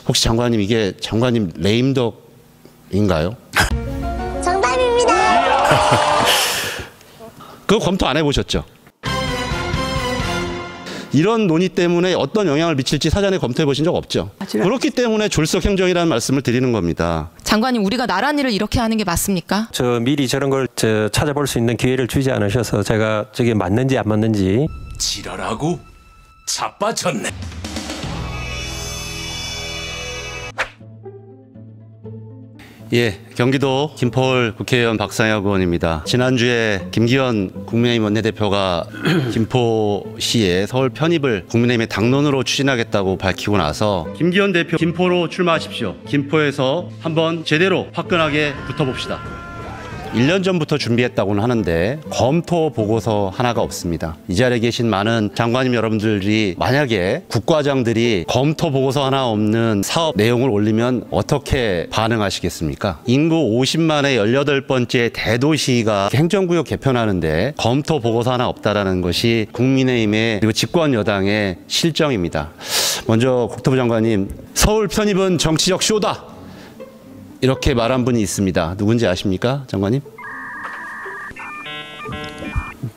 혹시 장관님 이게 장관님 레임덕인가요? 정답입니다. 그거 검토 안 해보셨죠? 이런 논의 때문에 어떤 영향을 미칠지 사전에 검토해 보신 적 없죠? 그렇기 때문에 졸속 행정이라는 말씀을 드리는 겁니다. 장관님, 우리가 나란 일을 이렇게 하는 게 맞습니까? 미리 저런 걸 찾아볼 수 있는 기회를 주지 않으셔서 제가 저게 맞는지 안 맞는지. 지랄하고 자빠졌네. 예, 경기도 김포울 국회의원 박상혁 의원입니다. 지난주에 김기현 국민의힘 원내대표가 김포시의 서울 편입을 국민의힘의 당론으로 추진하겠다고 밝히고 나서 김기현 대표 김포로 출마하십시오. 김포에서 한번 제대로 화끈하게 붙어봅시다. 1년 전부터 준비했다고는 하는데 검토 보고서 하나가 없습니다. 이 자리에 계신 많은 장관님 여러분들이 만약에 국과장들이 검토 보고서 하나 없는 사업 내용을 올리면 어떻게 반응하시겠습니까? 인구 50만의 18번째 대도시가 행정구역 개편하는데 검토 보고서 하나 없다라는 것이 국민의힘의 그리고 집권 여당의 실정입니다. 먼저 국토부 장관님, 서울 편입은 정치적 쇼다, 이렇게 말한 분이 있습니다. 누군지 아십니까, 장관님?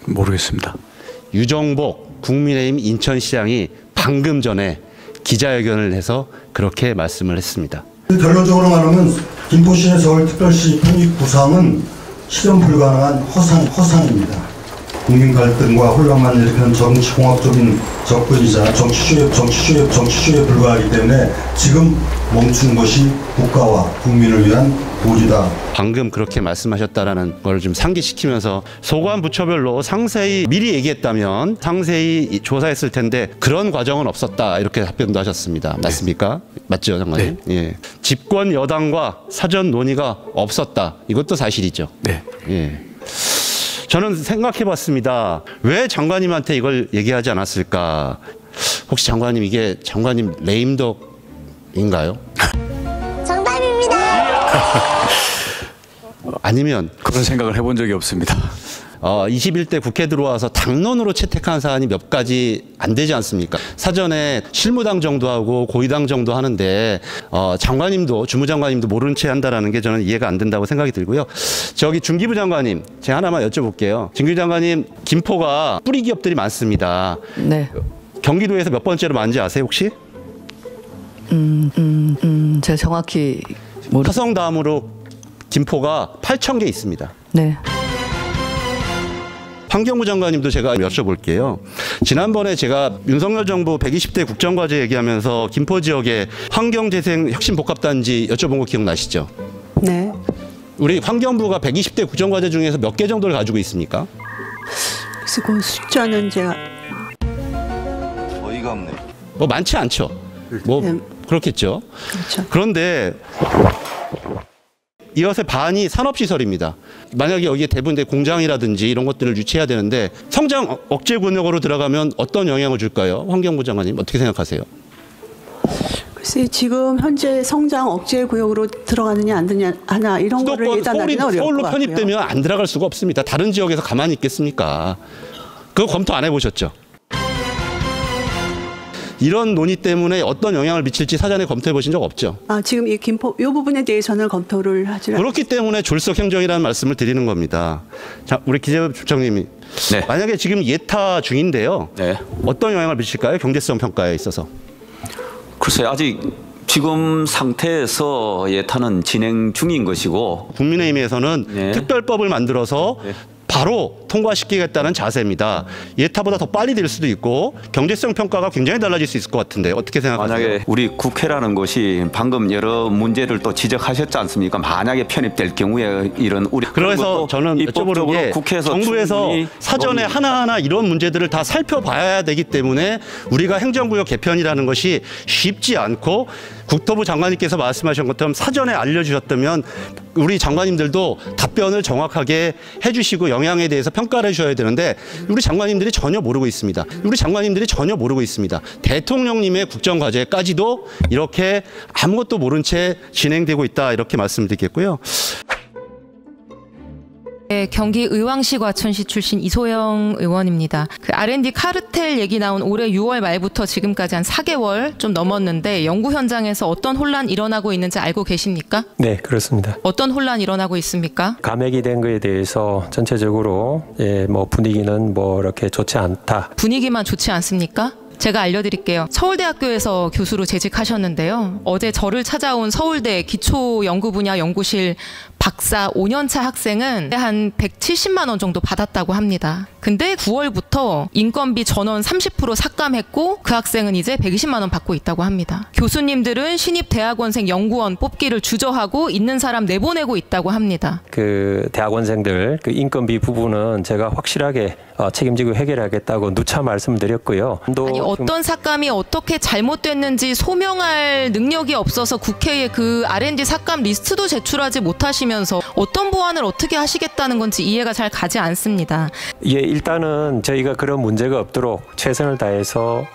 모르겠습니다. 유정복 국민의힘 인천시장이 방금 전에 기자회견을 해서 그렇게 말씀을 했습니다. 결론적으로 말하면 김포시의 서울특별시 편입 구상은 실현 불가능한 허상입니다. 국민 갈등과 혼란만 일으키는 정치공학적인 접근이자 정치쇼에 불과하기 때문에 지금 멈춘 것이 국가와 국민을 위한 도리다. 방금 그렇게 말씀하셨다라는 걸 좀 상기시키면서 소관 부처별로 상세히 미리 얘기했다면 상세히 조사했을 텐데 그런 과정은 없었다, 이렇게 답변도 하셨습니다. 맞습니까? 네. 맞죠, 장관님? 네. 예. 집권 여당과 사전 논의가 없었다, 이것도 사실이죠. 네. 예. 저는 생각해봤습니다. 왜 장관님한테 이걸 얘기하지 않았을까? 혹시 장관님 이게 장관님 레임덕인가요? 정답입니다. 아니면 그런 생각을 해본 적이 없습니다. 21대 국회 들어와서 당론으로 채택한 사안이 몇 가지 안 되지 않습니까? 사전에 실무당 정도 하고 고위당 정도 하는데 장관님도 주무장관님도 모른 채 한다라는 게 저는 이해가 안 된다고 생각이 들고요. 저기 중기부 장관님, 제가 하나만 여쭤볼게요. 중기부 장관님, 김포가 뿌리 기업들이 많습니다. 네. 경기도에서 몇 번째로 많은지 아세요, 혹시? 제가 정확히 화성 다음으로 김포가 8,000개 있습니다. 네. 환경부 장관님도 제가 여쭤볼게요. 지난번에 제가 윤석열 정부 120대 국정과제 얘기하면서 김포 지역의 환경재생 혁신복합단지 여쭤본 거 기억나시죠? 네. 우리 환경부가 120대 국정과제 중에서 몇 개 정도를 가지고 있습니까? 그래서 그 숫자는 제가 어이가 없네. 뭐 많지 않죠. 뭐 네. 그렇겠죠. 그렇죠. 그런데 이것의 반이 산업시설입니다. 만약에 여기에 대부분 공장이라든지 이런 것들을 유치해야 되는데 성장 억제 구역으로 들어가면 어떤 영향을 줄까요? 환경부 장관님 어떻게 생각하세요? 글쎄, 지금 현재 성장 억제 구역으로 들어가느냐 안 되느냐 이런 거를 예단하기는 어려울 서울로 것 같고요. 편입되면 안 들어갈 수가 없습니다. 다른 지역에서 가만히 있겠습니까? 그거 검토 안 해보셨죠? 이런 논의 때문에 어떤 영향을 미칠지 사전에 검토해 보신 적 없죠? 지금 이 김포 이 부분에 대해서는 검토를 하지 않습니다. 그렇기 때문에 졸속 행정이라는 말씀을 드리는 겁니다. 자, 우리 기재부총장님이 네. 만약에 지금 예타 중인데요. 네. 어떤 영향을 미칠까요? 경제성 평가에 있어서. 글쎄 아직 지금 상태에서 예타는 진행 중인 것이고 국민의힘에서는 네. 특별법을 만들어서 네. 바로 통과시키겠다는 자세입니다. 예타보다 더 빨리 될 수도 있고 경제성 평가가 굉장히 달라질 수 있을 것 같은데 어떻게 생각하세요? 만약에 우리 국회라는 것이 방금 여러 문제를 또 지적하셨지 않습니까? 만약에 편입될 경우에 이런 우리 그래서 저는 여쭤보는 게 국회에서 정부에서 사전에 하나하나 이런 문제들을 다 살펴봐야 되기 때문에 우리가 행정구역 개편이라는 것이 쉽지 않고 국토부 장관님께서 말씀하신 것처럼 사전에 알려주셨다면 우리 장관님들도 답변을 정확하게 해주시고 영향에 대해서 평가를 해주셔야 되는데 우리 장관님들이 전혀 모르고 있습니다. 우리 장관님들이 전혀 모르고 있습니다. 대통령님의 국정과제까지도 이렇게 아무것도 모른 채 진행되고 있다, 이렇게 말씀드리겠고요. 네, 경기 의왕시 과천시 출신 이소영 의원입니다. 그 R&D 카르텔 얘기 나온 올해 6월 말부터 지금까지 한 4개월 좀 넘었는데 연구 현장에서 어떤 혼란 일어나고 있는지 알고 계십니까? 네, 그렇습니다. 어떤 혼란 일어나고 있습니까? 감액이 된 거에 대해서 전체적으로 뭐 분위기는 뭐 이렇게 좋지 않다. 분위기만 좋지 않습니까? 제가 알려드릴게요. 서울대학교에서 교수로 재직하셨는데요. 어제 저를 찾아온 서울대 기초연구 분야 연구실 박사 5년차 학생은 한 170만 원 정도 받았다고 합니다. 근데 9월부터 인건비 전원 30% 삭감했고 그 학생은 이제 120만 원 받고 있다고 합니다. 교수님들은 신입 대학원생 연구원 뽑기를 주저하고 있는 사람 내보내고 있다고 합니다. 그 대학원생들 그 인건비 부분은 제가 확실하게 책임지고 해결하겠다고 누차 말씀드렸고요. 아니 어떤 삭감이 어떻게 잘못됐는지 소명할 능력이 없어서 국회에 그 R&D 삭감 리스트도 제출하지 못하시면서 어떤 보완을 어떻게 하시겠다는 건지 이해가 잘 가지 않습니다. 예, 일단은 저희가 그런 문제가 없도록 최선을 다해서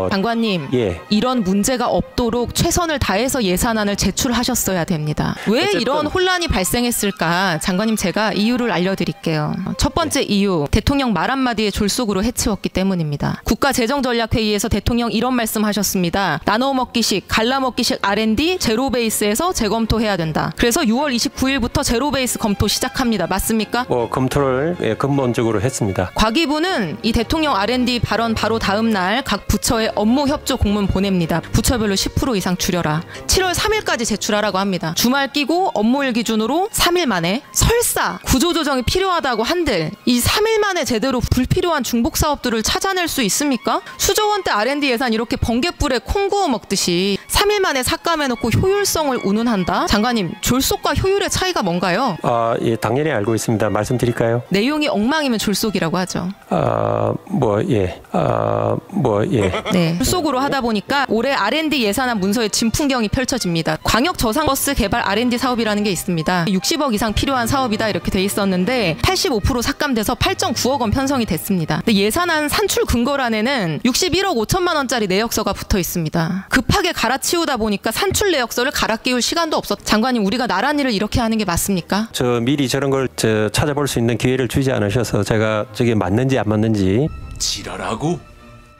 장관님, 예. 이런 문제가 없도록 최선을 다해서 예산안을 제출하셨어야 됩니다. 왜 어쨌든. 이런 혼란이 발생했을까? 장관님, 제가 이유를 알려드릴게요. 첫 번째 이유, 대통령 말 한마디에 졸속으로 해치웠기 때문입니다. 국가재정전략회의에서 대통령 이런 말씀하셨습니다. 나눠먹기식, 갈라먹기식 R&D 제로 베이스에서 재검토해야 된다. 그래서 6월 29일부터 제로 베이스 검토 시작합니다. 맞습니까? 검토를 근본적으로 했습니다. 과기부는 이 대통령 R&D 발언 바로 다음 날 각 부처에 업무 협조 공문 보냅니다. 부처별로 10% 이상 줄여라. 7월 3일까지 제출하라고 합니다. 주말 끼고 업무일 기준으로 3일 만에 설사 구조조정이 필요하다고 한들 이 3일 만에 제대로 불필요한 중복 사업들을 찾아낼 수 있습니까? 수조원대 R&D 예산 이렇게 번갯불에 콩 구워 먹듯이 3일 만에 삭감해놓고 효율성을 운운한다? 장관님, 졸속과 효율의 차이가 뭔가요? 예, 당연히 알고 있습니다. 말씀드릴까요? 내용이 엉망이면 졸속이라고 하죠. 네, 졸속으로 하다 보니까 올해 R&D 예산안 문서에 진풍경이 펼쳐집니다. 광역 저상버스 개발 R&D 사업이라는 게 있습니다. 60억 이상 필요한 사업이다 이렇게 돼 있었는데 85% 삭감돼서 8.9억 원 편성이 됐습니다. 근데 예산안 산출 근거란에는 61억 5천만 원짜리 내역서가 붙어 있습니다. 급하게 갈아치우다 보니까 산출 내역서를 갈아 끼울 시간도 없었. 장관님, 우리가 나란 일을 이렇게 하는 게 맞습니까? 미리 저런 걸 찾아볼 수 있는 기회를 주지 않으셔서 제가 저게 맞는지 안 맞는지 지랄하고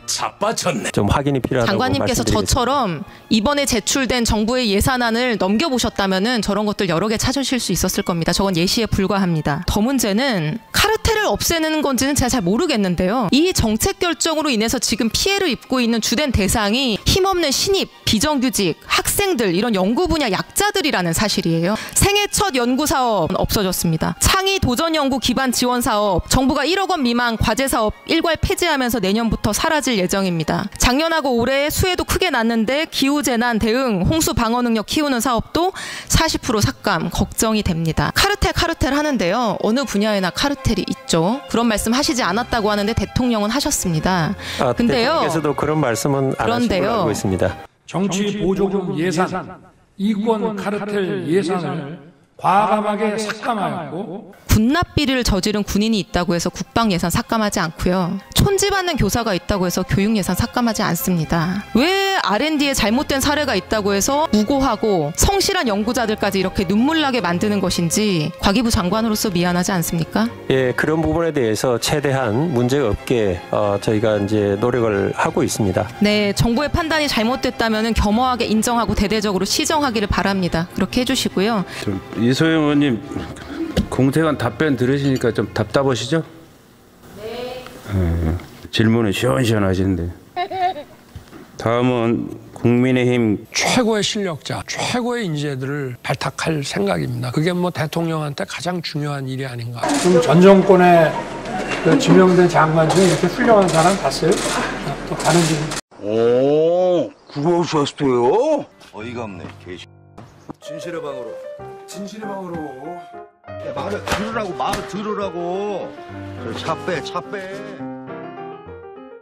자빠졌네. 좀 확인이 필요하다고 장관님께서 저처럼 이번에 제출된 정부의 예산안을 넘겨보셨다면은 저런 것들 여러 개 찾으실 수 있었을 겁니다. 저건 예시에 불과합니다. 더 문제는 카르텔을 없애는 건지는 제가 잘 모르겠는데요. 이 정책 결정으로 인해서 지금 피해를 입고 있는 주된 대상이 힘없는 신입, 비정규직, 학생들 이런 연구 분야 약자들이라는 사실이에요. 생애 첫 연구 사업 없어졌습니다. 창의 도전 연구 기반 지원 사업 정부가 1억 원 미만 과제 사업 일괄 폐지하면서 내년부터 사라질 예정입니다. 작년하고 올해 수해도 크게 났는데 기후재난 대응, 홍수 방어 능력 키우는 사업도 40% 삭감 걱정이 됩니다. 카르텔 하는데요. 어느 분야에나 카르텔이 있죠. 그런 말씀 하시지 않았다고 하는데 대통령은 하셨습니다. 근데요. 대통령께서도 그런 말씀은 안 하신 걸로 알고 있습니다. 정치 보조금 예산, 이권 카르텔 예산을 과감하게 삭감하였고 군납 비리를 저지른 군인이 있다고 해서 국방 예산 삭감하지 않고요. 촌지받는 교사가 있다고 해서 교육 예산 삭감하지 않습니다. 왜 R&D에 잘못된 사례가 있다고 해서 무고하고 성실한 연구자들까지 이렇게 눈물나게 만드는 것인지 과기부 장관으로서 미안하지 않습니까? 예, 그런 부분에 대해서 최대한 문제가 없게 저희가 이제 노력을 하고 있습니다. 네, 정부의 판단이 잘못됐다면 겸허하게 인정하고 대대적으로 시정하기를 바랍니다. 그렇게 해주시고요. 이소영 의원님, 공태관 답변 들으시니까 좀 답답하시죠? 네. 질문은 시원시원하신데. 다음은 국민의힘 최고의 실력자, 최고의 인재들을 발탁할 생각입니다. 그게 뭐 대통령한테 가장 중요한 일이 아닌가. 지금 전 정권에 지명된 장관 중에 이렇게 훌륭한 사람 봤어요? 또 다른 분. 오, 그거 오셨어요? 어이가 없네, 개시. 진실의 방으로. 진실의 방으로. 야, 말을 들으라고, 차 빼.